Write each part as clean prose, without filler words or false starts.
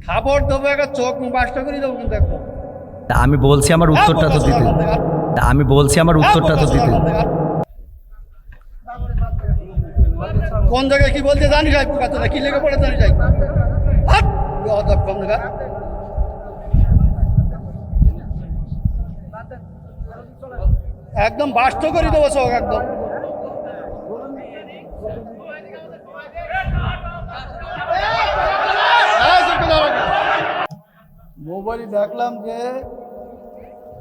খাবার দেবো, একটা চোখ বাসটা করে দেবো কিন্তু একদম। আমি বলছি আমার উত্তরটা তো দিতে, আমি বলছি আমার উত্তরটা তো দিতে। কোন জায়গায় কি বলতে জানি যাই, কথা কি লেগে পড়ে জানি যাই। একদম বাস্ত করে দেবো চোখ একদম। মোবাইলে দেখলাম যে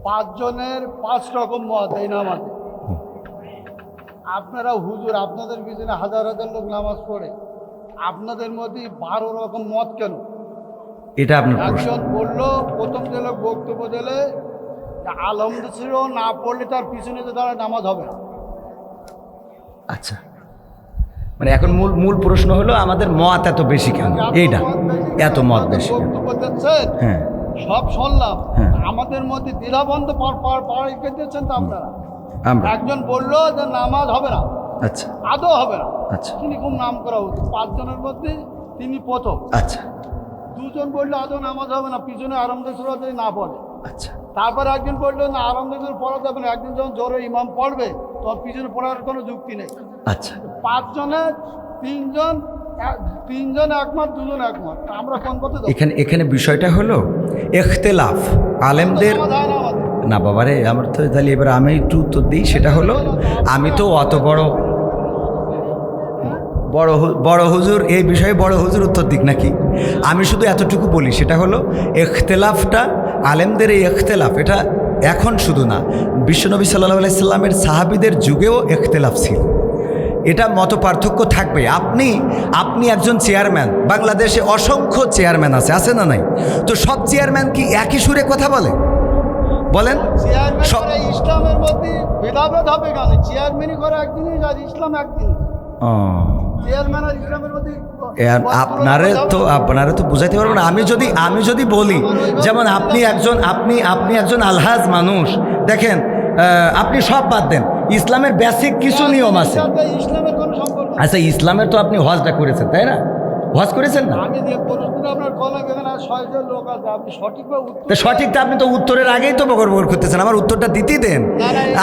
5 জনের 5 রকম মত এই নামাজে। আপনারা হুজুর, আপনাদের পিছনে হাজার হাজার লোক নামাজ পড়ে, আপনাদের মধ্যে 12 রকম মত কেন? এটা আপনার প্রশ্ন। একজন বললো, প্রথম যে লোক বক্তব্য দিলে আলহামদুলিল্লাহ না পড়লে তার পিছনে যে তারা নামাজ হবে না। আচ্ছা, মানে এখন মূল মূল প্রশ্ন হলো আমাদের মত এত বেশি কেন, এইটা এত মত বেশি কেন? বক্তব্য দিচ্ছেন, হ্যাঁ সব শুনলাম, হ্যাঁ। আমাদের মধ্যে দ্বিধাবন্ধ পাড়াই দিচ্ছেন তো আপনারা। আমরা একজন বললো যে নামাজ হবে না, আচ্ছা আদৌ হবে না। আচ্ছা তিনি খুব নাম করা উচিত, 5 জনের মধ্যে তিনি প্রথম। আচ্ছা 2 জন বললো আদৌ নামাজ হবে না, পিছনে আরামদেশ্বর যদি না পড়ে। আচ্ছা তারপর একজন বললো না, আরামদেশ্বর পড়া যাবে না, একজন যখন জোরে ইমাম পড়বে তখন পিছনে পড়ার কোনো যুক্তি নেই। আচ্ছা 5 জনে 3 জন একমত, 2 জন একমত, আমরা কোন পথে যাবো? এখানে বিষয়টা হলো ইখতিলাফ আলেমদের। নামাজ হয় না আমাদের। না বাবারে, আমার তো তাহলে এবার আমি একটু উত্তর দিই। সেটা হলো, আমি তো অত বড় হুজুর এই বিষয়ে বড় হুজুর উত্তর দিক নাকি? আমি শুধু এতটুকু বলি, সেটা হলো ইখতিলাফটা আলেমদের, এই ইখতিলাফ এটা এখন শুধু না, বিশ্বনবী সাল্লাল্লাহু আলাইহি সাল্লামের সাহাবীদের যুগেও ইখতিলাফ ছিল। এটা মত পার্থক্য থাকবে। আপনি একজন চেয়ারম্যান, বাংলাদেশে অসংখ্য চেয়ারম্যান আছে না নাই? তো সব চেয়ারম্যান কি একই সুরে কথা বলে? বলেন। চেয়ারম্যান সব করে ইসলামের মধ্যে ভেদাভেদ হবে কেন? চেয়ারম্যানই করে একদিনই, আর ইসলাম একদিন। চেয়ারম্যান আর ইসলামের মধ্যে আপনারা তো বুঝাইতে পারবো না। আমি যদি বলি, যেমন আপনি একজন আলহাজ মানুষ, দেখেন আপনি সব বাদ দেন, ইসলামের বেসিক কিছু নিয়ম আছে। ইসলামের কোনো সম্পর্ক নেই। আচ্ছা, ইসলামের তো আপনি হজটা করেছেন, তাই না? হজ করেছেন না? আমি যে প্রশ্ন আপনার কলা এখানে 6 জন লোক আছে, আপনি সঠিকভাবে উত্তর। তা সঠিকটা আপনি তো উত্তরের আগেই তো বকর করতেছেন, আমার উত্তরটা দিতেই দেন।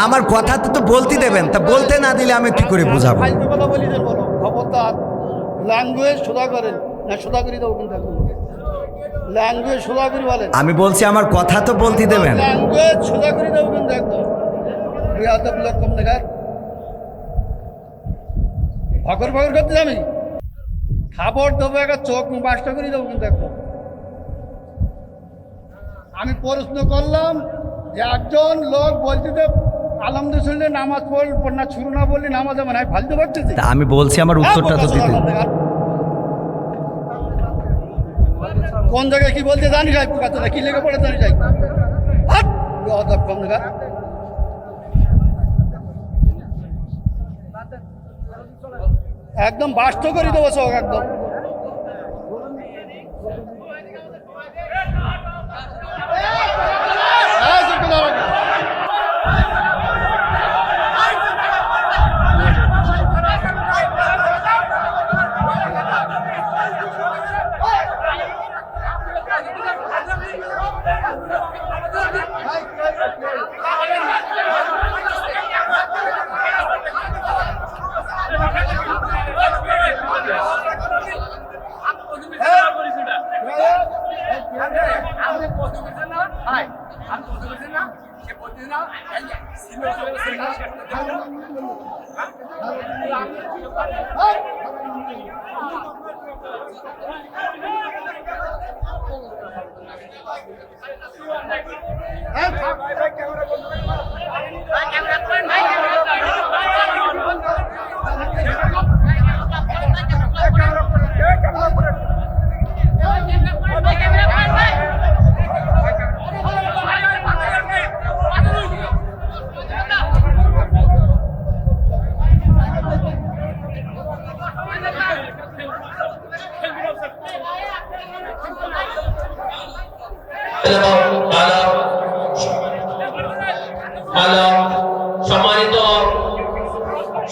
আমার কথা তো বলতে দেবেন, তা বলতে না দিলে আমি কি করে বুঝাবো? ফালতু কথা বলি দেন, বলো খবরদার। ল্যাঙ্গুয়েজ সোজা করেন না, সোজা করে দেবো কিন্তু একদম। ল্যাঙ্গুয়েজ সোজা করে বলেন। আমি বলছি আমার কথা তো বলতে দেবেন। ল্যাঙ্গুয়েজ সোজা করে দেবো কিন্তু একদম। বিয়াদব লোক কম দেখার ভকর করতে আমি খাবার দেবো, একটা চোখ বাসটা করে দেবো কিন্তু একদম। আমি প্রশ্ন করলাম যে একজন লোক বলতে যে আলহামদুলিল্লাহ নামাজ পড় না, শুরু না বললে নামাজ হবে না, ফালতু করতেছি। তা আমি বলছি আমার উত্তরটা তো দিতে। কোন জায়গায় কি বলতে জানি যাই, কথা কি লেগে পড়ে জানি যাই। কম দেখা একদম বাস্ত করে দেবো চোখ একদম।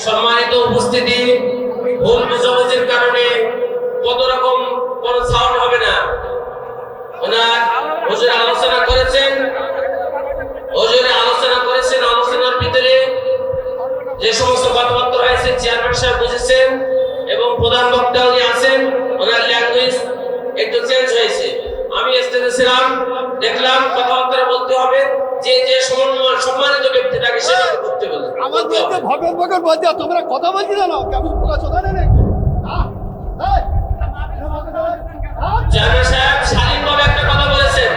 সম্মানিত উপস্থিতি, ভুল বুঝাবুঝির কারণে কত রকম কোন সাউন্ড হবে না, যে সমস্ত কথাবার্তা হয়েছে চেয়ারম্যান সাহেব বুঝেছেন এবং প্রধান বক্তা উনি আছেন, ওনার ল্যাঙ্গুয়েজ একটু চেঞ্জ হয়েছে। আমি স্টেজে ছিলাম, দেখলাম কথাবার্তা বলতে হবে, যে যে সম্মানিত ব্যক্তি তাকে সেটা করতে বলে। আমার বলতে ভগবান ভগবান বলতে তোমরা কথা বলছি জানো কেমন পোকা চোদা নেই চেয়ারম্যান সাহেব শালীনভাবে একটা কথা বলেছেন,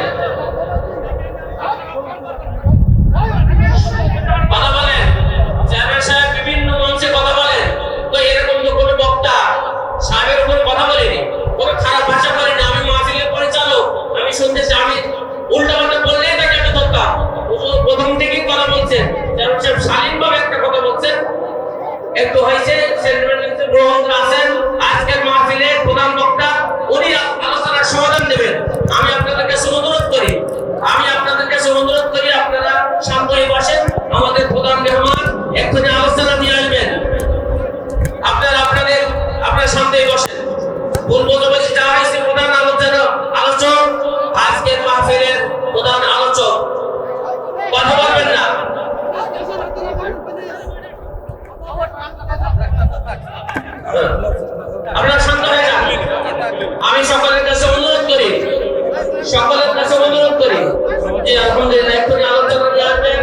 কথা বলেন। চেয়ারম্যান সাহেব বিভিন্ন মঞ্চে কথা বলেন, তো এরকম তো কোনো বক্তা সাহেবের উপর কথা বলেনি, কোনো খারাপ ভাষা বলেনি। আমি মাহফিলের পরিচালক, আমি শুনতেছি, আমি উল্টা পাল্টা বললেই তাকে একটা ধরতাম। প্রথম থেকেই কথা বলছেন, চেয়ারম্যান সাহেব শালীনভাবে একটা কথা বলছেন, একটু হয়েছে সেন্টিমেন্ট গ্রহণ আছেন। আজকের মাহফিলে প্রধান বক্তা উনি আলোচনার সমাধান দেবেন। আমি আপনাদের কাছে অনুরোধ করি, আপনারা শান্ত হয়ে বসেন। আমাদের প্রধান মেহমান এক্ষুনি আলোচনা নিয়ে আসবেন। আপনারা আপনার শান্ত হয়ে বসেন। ভুল বোঝাবুঝি যা হয়েছে, প্রধান আলোচক আজকের মাহফিলের প্রধান আলোচক, কথা বলবেন না। আপনারা শান্ত হয়ে যান। আমি সকলের কাছে অনুরোধ করি যে আলহামদুলিল্লাহ এক্ষুনি আলোচনা নিয়ে আসবেন।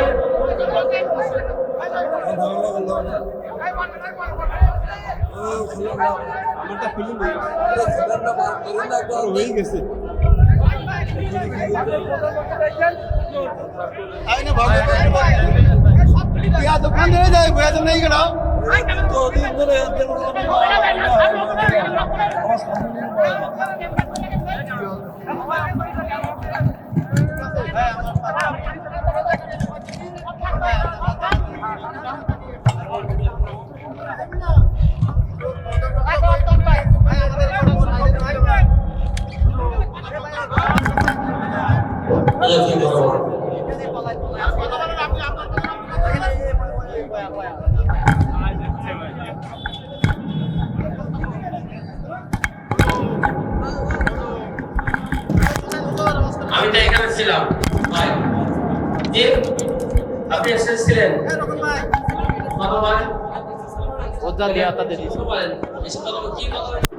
দোকান ধরে যায় বইয়া তো নেই কেন আমি তো এখানে ছিলাম ভাই, জি আপনি এসেছিলেন, কথা বলেন। ওজা দিয়া তাদের বলেন, এসব কথা কি কথা